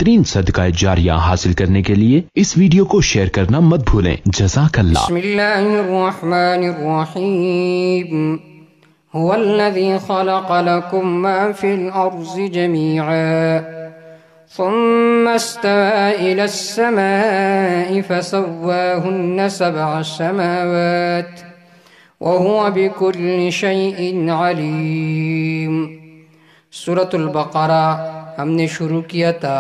بہترین صدقہ جاریہ حاصل کرنے کے لیے اس ویڈیو کو شیئر کرنا مت بھولیں۔ جزاک اللہ۔ بسم اللہ الرحمن الرحیم هو الذی خلق لکم ما فی الارض جمیعا ثم استوى إلى السماء فسواهن 7 سماوات وهو بكل شيء عليم۔ سورة البقرہ ہم نے شروع کیا تھا۔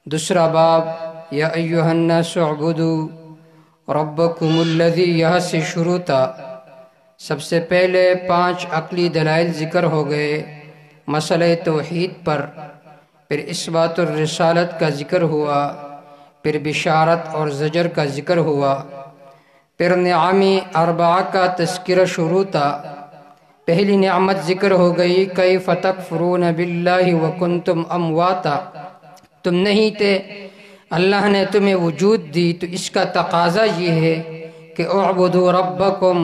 دوسرا باب یا ایھا الناس اعبدوا ربکم الذی، یہاں سے شروع تھا۔ سب سے پہلے 5 عقلی دلائل ذکر ہو گئے مسئلہ توحید پر، پھر اثبات الرسالت کا ذکر ہوا، پھر بشارت اور زجر کا ذکر ہوا، پھر نعم 4 کا تذکرہ شروع تھا۔ پہلی نعمت ذکر ہو گئی کیف تکفرون باللہ وکنتم امواتا، تم نہیں تھے، اللہ نے تمہیں وجود دی، تو اس کا تقاضا یہ ہے کہ اعبدوا ربکم،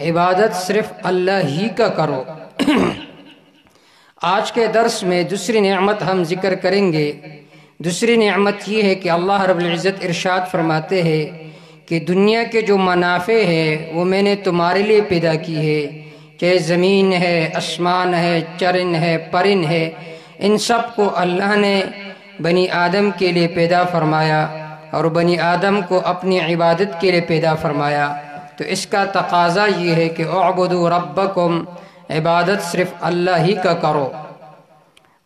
عبادت صرف اللہ ہی کا کرو۔ آج کے درس میں دوسری نعمت ہم ذکر کریں گے۔ دوسری نعمت یہ ہے کہ اللہ رب العزت ارشاد فرماتے ہیں کہ دنیا کے جو منافع ہے وہ میں نے تمہارے لیے پیدا کی ہے، چاہے زمین ہے، آسمان ہے، چرن ہے، پرن ہے، ان سب کو اللہ نے بنی آدم کے لیے پیدا فرمایا اور بنی آدم کو اپنی عبادت کے لیے پیدا فرمایا۔ تو اس کا تقاضا یہ ہے کہ اعبدوا ربکم، عبادت صرف اللہ ہی کا کرو۔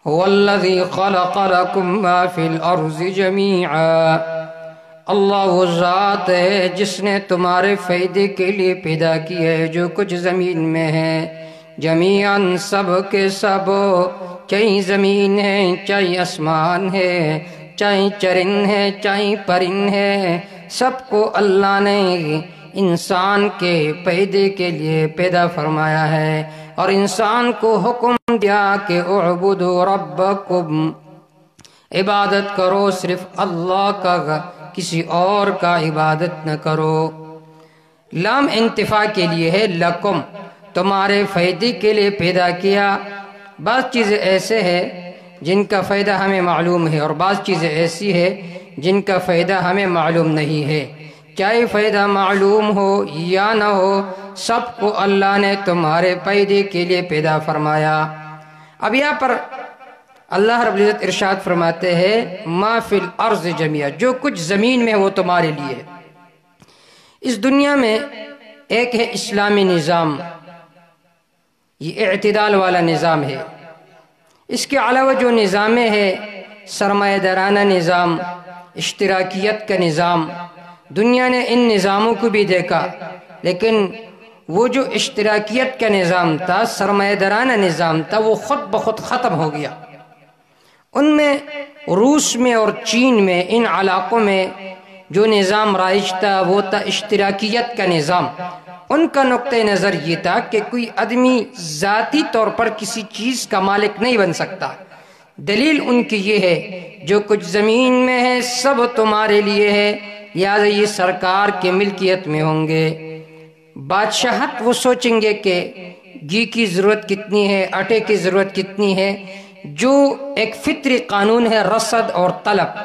هو الذی خلق لکم ما فی الارض جمیعا، اللہ وہ ذات ہے جس نے تمہارے فائدے کے لیے پیدا کی ہے جو کچھ زمین میں ہے، جمیعاً سب کے سب، چاہے زمین ہے، چاہے آسمان ہے، چاہے چرن ہے، چاہے پرن ہے، سب کو اللہ نے انسان کے فائدے کے لیے پیدا فرمایا ہے، اور انسان کو حکم دیا کہ اعبدوا ربکم، عبادت کرو صرف اللہ کا، کسی اور کا عبادت نہ کرو۔ لام انتفاع کے لیے ہے، لکم، تمہارے فائدے کے لیے پیدا کیا۔ بعض چیزیں ایسے ہیں جن کا فائدہ ہمیں معلوم ہے، اور بعض چیزیں ایسی ہے جن کا فائدہ ہمیں معلوم نہیں ہے، چاہے فائدہ معلوم ہو یا نہ ہو، سب کو اللہ نے تمہارے فائدے کے لیے پیدا فرمایا۔ اب یہاں پر اللہ رب العزت ارشاد فرماتے ہیں ما فی الارض جمیعا، جو کچھ زمین میں وہ تمہارے لیے ہے۔ اس دنیا میں ایک ہے اسلامی نظام، یہ اعتدال والا نظام ہے۔ اس کے علاوہ جو نظام ہے سرمایہ دارانہ نظام، اشتراکیت کا نظام، دنیا نے ان نظاموں کو بھی دیکھا، لیکن وہ جو اشتراکیت کا نظام تھا، سرمایہ دارانہ نظام تھا، وہ خود بخود ختم ہو گیا۔ ان میں روس میں اور چین میں، ان علاقوں میں جو نظام رائج تھا وہ تھا اشتراکیت کا نظام۔ ان کا نقطہ نظر یہ تھا کہ کوئی آدمی ذاتی طور پر کسی چیز کا مالک نہیں بن سکتا۔ دلیل ان کی یہ ہے جو کچھ زمین میں ہے سب تمہارے لیے ہے، لہٰذا یہ سرکار کے ملکیت میں ہوں گے۔ بادشاہت وہ سوچیں گے کہ گھی کی ضرورت کتنی ہے، آٹے کی ضرورت کتنی ہے، جو ایک فطری قانون ہے رصد اور طلب،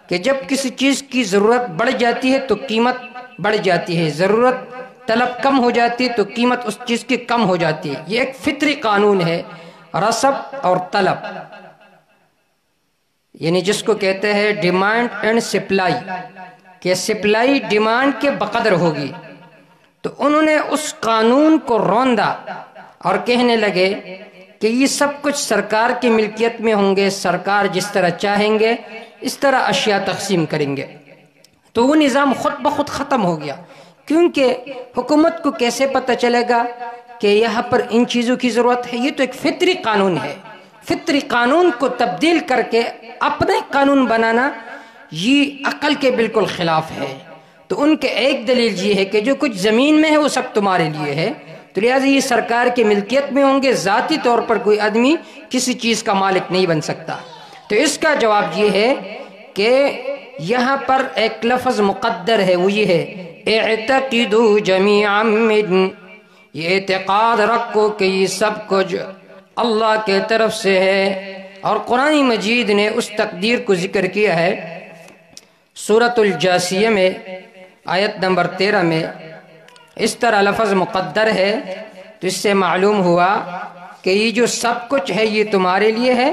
کہ جب کسی چیز کی ضرورت بڑھ جاتی ہے تو قیمت بڑھ جاتی ہے، ضرورت طلب کم ہو جاتی ہے تو قیمت اس چیز کی کم ہو جاتی ہے۔ یہ ایک فطری قانون ہے، رصد اور طلب، یعنی جس کو کہتے ہیں ڈیمانڈ اینڈ سپلائی، کہ سپلائی ڈیمانڈ کے بقدر ہوگی۔ تو انہوں نے اس قانون کو روندا اور کہنے لگے کہ یہ سب کچھ سرکار کی ملکیت میں ہوں گے، سرکار جس طرح چاہیں گے اس طرح اشیاء تقسیم کریں گے۔ تو وہ نظام خود بخود ختم ہو گیا، کیونکہ حکومت کو کیسے پتہ چلے گا کہ یہاں پر ان چیزوں کی ضرورت ہے؟ یہ تو ایک فطری قانون ہے، فطری قانون کو تبدیل کر کے اپنے قانون بنانا یہ عقل کے بالکل خلاف ہے۔ تو ان کے ایک دلیل یہ ہے کہ جو کچھ زمین میں ہے وہ سب تمہارے لیے ہے، تو لہٰذا یہ سرکار کے ملکیت میں ہوں گے، ذاتی طور پر کوئی آدمی کسی چیز کا مالک نہیں بن سکتا۔ تو اس کا جواب یہ ہے کہ یہاں پر ایک لفظ مقدر ہے، وہ یہ ہے اعتقدوا جمیعا من، یہ اعتقاد رکھو کہ یہ سب کچھ اللہ کے طرف سے ہے، اور قرآن مجید نے اس تقدیر کو ذکر کیا ہے سورۃ الجاثیہ میں آیت نمبر 13 میں اس طرح لفظ مقدر ہے، تو اس سے معلوم ہوا کہ یہ جو سب کچھ ہے یہ تمہارے لیے ہے۔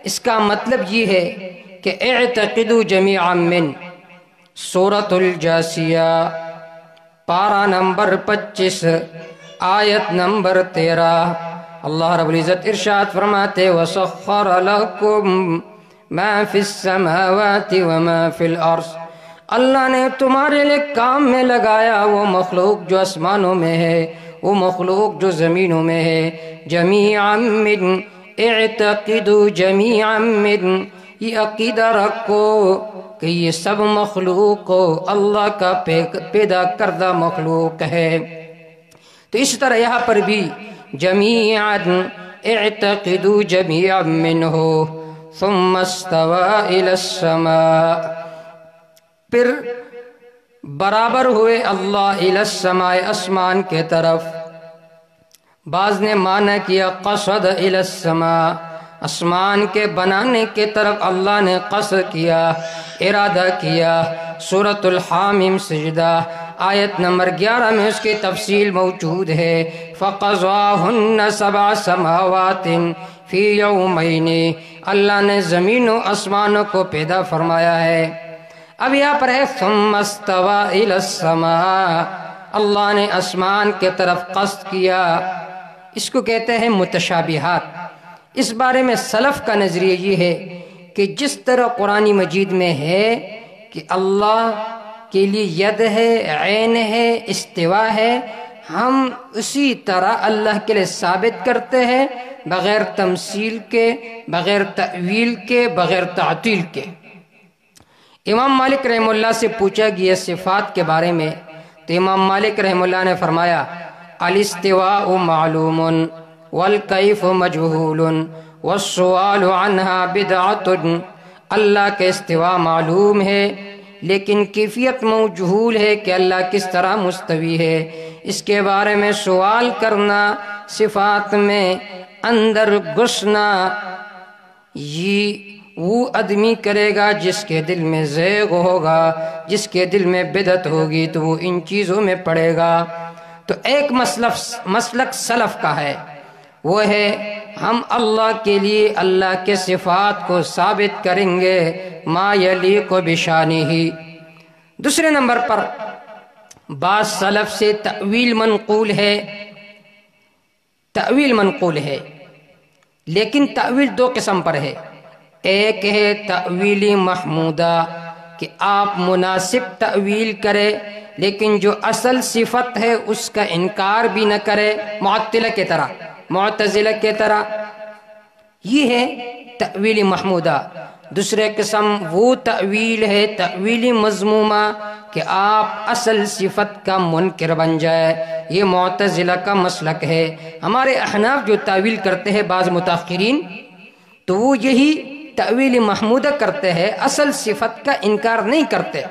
اس کا مطلب یہ ہے کہ اعتقدوا جمیعا من، سورۃ الجاثیہ پارہ نمبر 25 آیت نمبر 13، اللہ رب العزت ارشاد فرماتے وَسَخَّرَ لَكُم مَا فِي السَّمَاوَاتِ وَمَا فِي الْأَرْضِ، اللہ نے تمہارے لئے کام میں لگایا وہ مخلوق جو آسمانوں میں ہے، وہ مخلوق جو زمینوں میں ہے، جمیعا من، اعتقدوا جمیعا من، یہ عقیدہ رکھو کہ یہ سب مخلوق اللہ کا پیدا کردہ مخلوق ہے۔ تو اس طرح یہاں پر بھی جمیعا اعتقدوا جمیعا منہ ثم استوى الى السماء، پھر برابر ہوئے اللہ الی السماء، آسمان کے طرف۔ بعض نے معنی کیا قصد الی السماء، آسمان کے بنانے کے طرف اللہ نے قصد کیا، ارادہ کیا۔ سورۃ الحامیم سجدہ آیت نمبر 11 میں اس کی تفصیل موجود ہے، فَقَضَاهُنَّ سَبْعَ سَمَاوَاتٍ فِي يَوْمَيْنِ، اللہ نے زمین و آسمانوں کو پیدا فرمایا ہے۔ اب یہاں پر ہے ثُمَّ اسْتَوَى إِلَى السَّمَاءِ، اللہ نے آسمان کے طرف قصد کیا۔ اس کو کہتے ہیں متشابہات۔ اس بارے میں سلف کا نظریہ یہ ہے کہ جس طرح قرآن مجید میں ہے کہ اللہ کے لیے ید ہے، عین ہے، استوا ہے، ہم اسی طرح اللہ کے لیے ثابت کرتے ہیں، بغیر تمثیل کے، بغیر تأویل کے، بغیر تعطیل کے۔ امام مالک رحمہ اللہ سے پوچھا گیا صفات کے بارے میں، تو امام مالک رحمہ اللہ نے فرمایا الاستواء معلوم والکیف مجہول والسؤال عنہا بدعۃ، اللہ کے استواء معلوم ہے لیکن کیفیت مجہول ہے کہ اللہ کس طرح مستوی ہے، اس کے بارے میں سوال کرنا، صفات میں اندر گھسنا، یہ وہ آدمی کرے گا جس کے دل میں زیغ ہوگا، جس کے دل میں بدعت ہوگی تو وہ ان چیزوں میں پڑے گا۔ تو ایک مسلک سلف کا ہے، وہ ہے ہم اللہ کے لیے اللہ کے صفات کو ثابت کریں گے ما یلیق بشانہ۔ دوسرے نمبر پر بعض سلف سے تأویل منقول ہے، تأویل منقول ہے، لیکن تأویل دو قسم پر ہے۔ ایک ہے تأویل محمودہ کہ آپ مناسب تأویل کرے لیکن جو اصل صفت ہے اس کا انکار بھی نہ کرے، معطلہ کے طرح، معتزلہ کے طرح، یہ ہے تأویل محمودہ۔ دوسرے قسم وہ تأویل ہے تأویل مذمومہ کہ آپ اصل صفت کا منکر بن جائے، یہ معتزلہ کا مسلک ہے۔ ہمارے احناف جو تأویل کرتے ہیں بعض متاخرین، تو وہ یہی تأویل محمودہ کرتے ہیں، اصل صفت کا انکار نہیں کرتے۔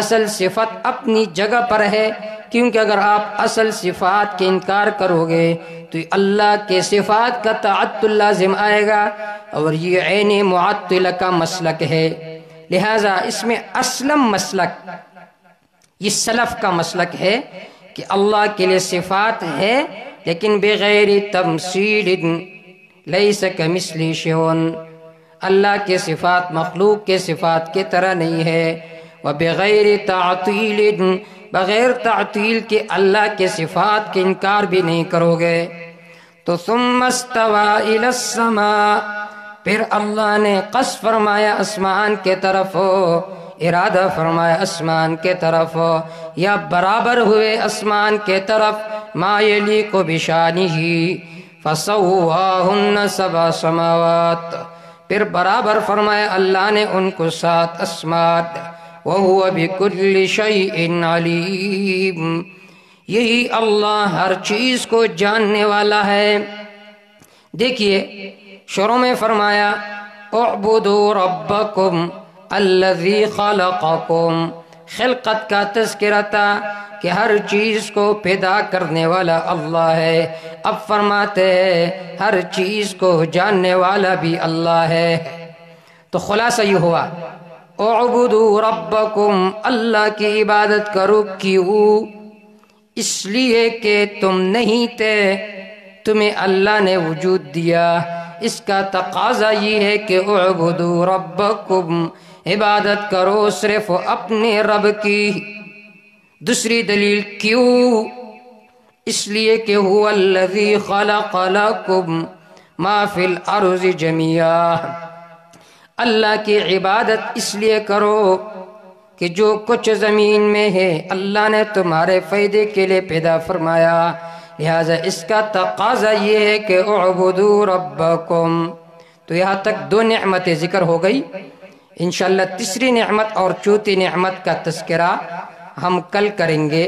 اصل صفت اپنی جگہ پر ہے، کیونکہ اگر آپ اصل صفات کے انکار کرو گے تو اللہ کے صفات کا تعطل لازم آئے گا، اور یہ عین معطلہ کا مسلک ہے۔ لہذا اس میں اسلم مسلک، یہ سلف کا مسلک ہے کہ اللہ کے لیے صفات ہے لیکن بغیر تمثیل، لیس کمثلہ شیء، اللہ کے صفات مخلوق کے صفات کی طرح نہیں ہے، وبغیر تعطیل، بغیر تعطیل کے اللہ کے صفات کے انکار بھی نہیں کرو گے۔ تو ثم استوى الى السماء، پھر اللہ نے قصد فرمایا آسمان کے طرف، ارادہ فرمایا آسمان کے طرف، یا برابر ہوئے آسمان کے طرف، ما یلیق بشانہ، فسواہن سبع سماوات، پھر برابر فرمایا اللہ نے ان کو 7 آسمان، وَهُوَ بِكُلِّ شَيْءٍ عَلِيمٌ، یہی اللہ ہر چیز کو جاننے والا ہے۔ دیکھیے شروع میں فرمایا اعبدوا ربکم الذی خلقکم، خلقت کا تذکرہ تھا کہ ہر چیز کو پیدا کرنے والا اللہ ہے، اب فرماتے ہیں ہر چیز کو جاننے والا بھی اللہ ہے۔ تو خلاصہ یہ ہوا اعبدوا ربکم، اللہ کی عبادت کرو۔ کیوں؟ اس لیے کہ تم نہیں تھے، تمہیں اللہ نے وجود دیا، اس کا تقاضا یہ ہے کہ اعبدوا ربکم، عبادت کرو صرف اپنے رب کی۔ دوسری دلیل کیوں؟ اس لیے کہ هو الذی خلق لکم ما فی الارض جميعا، اللہ کی عبادت اس لیے کرو کہ جو کچھ زمین میں ہے اللہ نے تمہارے فائدے کے لیے پیدا فرمایا، لہذا اس کا تقاضا یہ ہے کہ اعبدوا ربکم۔ تو یہاں تک دو نعمتیں ذکر ہو گئی، انشاءاللہ تیسری نعمت اور چوتھی نعمت کا تذکرہ ہم کل کریں گے۔